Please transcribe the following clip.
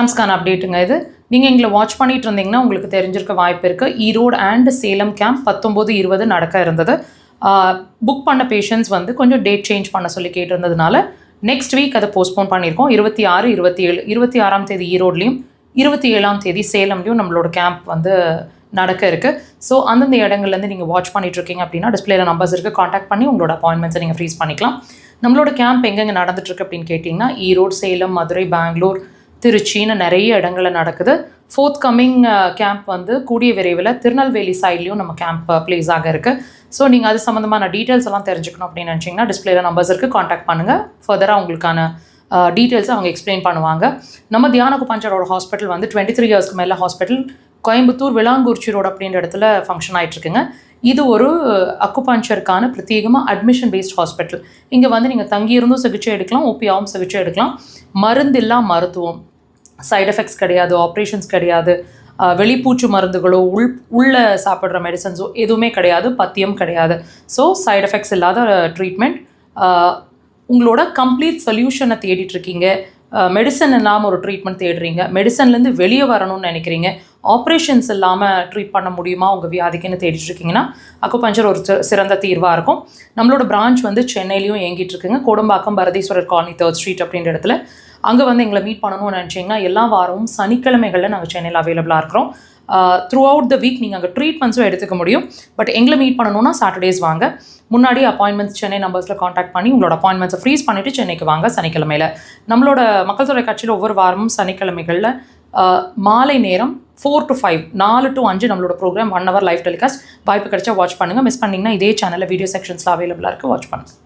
கேம்ப்ஸ்க்கான அப்டேட்டுங்க இது. நீங்கள் எங்களை வாட்ச் பண்ணிட்டு இருந்தீங்கன்னா உங்களுக்கு தெரிஞ்சிருக்க வாய்ப்பு இருக்குது. ஈரோடு அண்ட் சேலம் கேம்ப் 19-20 நடக்க இருந்தது. புக் பண்ண பேஷண்ட்ஸ் வந்து கொஞ்சம் டேட் சேஞ்ச் பண்ண சொல்லி கேட்டிருந்ததுனால நெக்ஸ்ட் வீக் அதை போஸ்ட்போன் பண்ணியிருக்கோம். 26, 27, 26ஆம் தேதி ஈரோட்லேயும் 27ஆம் தேதி சேலம்லேயும் நம்மளோட கேம்ப் வந்து நடக்க இருக்குது. ஸோ அந்தந்த இடங்கள்லேருந்து நீங்கள் வாட்ச் பண்ணிட்டுருக்கீங்க அப்படின்னா டிஸ்பிளேல நம்பர்ஸ் இருக்குது, காண்டாக்ட் பண்ணி உங்களோட அப்பாயின்மெண்ட்ஸை நீங்கள் ஃப்ரீஸ் பண்ணிக்கலாம். நம்மளோட கேம்ப் எங்கெங்கே நடந்துட்டுருக்கு அப்படின்னு கேட்டிங்கன்னா ஈரோடு, சேலம், மதுரை, பெங்களூர், திருச்சின்னு நிறைய இடங்களில் நடக்குது. ஃபோர்த் கம்மிங் கேம்ப் வந்து கூடிய விரைவில் திருநெல்வேலி சைட்லேயும் நம்ம கேம்ப் ப்ளேஸ் ஆக இருக்குது. ஸோ நீங்கள் அது சம்மந்தமான டீட்டெயில்ஸ் எல்லாம் தெரிஞ்சுக்கணும் அப்படின்னு நினச்சிங்கன்னா டிஸ்பிளேல நம்பர்ஸ் இருக்குது, காண்டாக்ட் பண்ணுங்கள். ஃபர்தராக உங்களுக்கான டீட்டெயில்ஸை அவங்க எக்ஸ்பிளைன் பண்ணுவாங்க. நம்ம தியான அக்குபஞ்சரோட ஹாஸ்பிட்டல் வந்து 23 இயர்ஸ்க்கு மேலே ஹாஸ்பிட்டல் கோயம்புத்தூர் விளாங்குறிச்சி ரோடு அப்படின்ற இடத்துல ஃபங்க்ஷன் ஆகிட்டுருக்குங்க. இது ஒரு அக்குபஞ்சருக்கான பிரத்யேகமாக அட்மிஷன் பேஸ்ட் ஹாஸ்பிட்டல். இங்கே வந்து நீங்கள் தங்கியிருந்தும் சிகிச்சை எடுக்கலாம், ஓபியாவும் சிகிச்சை எடுக்கலாம். மருந்தில்லா மருத்துவம், சைடு எஃபெக்ட்ஸ் கிடையாது, ஆப்ரேஷன்ஸ் கிடையாது, வெளிப்பூச்சு மருந்துகளோ உள்ள சாப்பிட்ற மெடிசன்ஸோ எதுவுமே கிடையாது, பத்தியம் கிடையாது. ஸோ சைடு எஃபெக்ட்ஸ் இல்லாத ட்ரீட்மெண்ட். உங்களோட கம்ப்ளீட் சொல்யூஷனை தேடிட்டுருக்கீங்க, மெடிசன் இல்லாமல் ஒரு ட்ரீட்மெண்ட் தேடுறீங்க, மெடிசன்லேருந்து வெளியே வரணும்னு நினைக்கிறீங்க, ஆப்ரேஷன்ஸ் இல்லாமல் ட்ரீட் பண்ண முடியுமா உங்கள் வியாதிக்குன்னு தேடிட்டுருக்கீங்கன்னா அக்குபஞ்சர் ஒரு சிறந்த தீர்வாக இருக்கும். நம்மளோட பிரான்ச் வந்து சென்னையிலையும் இயங்கிட்டு இருக்குங்க. Kodambakkam Bharatheeswarar colony 3rd street அப்படின்ற இடத்துல. அங்கே வந்து எங்களை மீட் பண்ணணும்னு நினச்சிங்கன்னா எல்லா வாரமும் சனிக்கிழமைகளில் நாங்கள் சென்னையில் அவைலபிளாக இருக்கிறோம். த்ரூ அவுட் த வீக் நீங்கள் அங்கே ட்ரீட்மெண்ட்ஸும் எடுத்துக்க முடியும். பட் எங்களை மீட் பண்ணணுன்னா சாட்டர்டேஸ் வாங்க. முன்னாடி அப்பாயின்மெண்ட்ஸ் சென்னை நம்பர்ஸில் காண்டாக்ட் பண்ணி உங்களோட அப்பாயின்மெண்ட்ஸை ஃப்ரீஸ் பண்ணிவிட்டு சென்னைக்கு வாங்க சனிக்கிழமையில். நம்மளோட மக்கள் தொலைக்காட்சியில் ஒவ்வொரு வாரமும் சனிக்கிழமைகளில் மாலை நேரம் 4 to 5, 4 to 5 நம்மளோட ப்ரோக்ராம் 1 hour லைவ் டெலிகாஸ்ட். வாய்ப்பு கிடைச்சா வாட்ச் பண்ணுங்கள். மிஸ் பண்ணிங்கன்னா இதே சேனலில் வீடியோ செக்ஷன்ஸில் அவைலபிளாக இருக்குது, வாட்ச் பண்ணுங்கள்.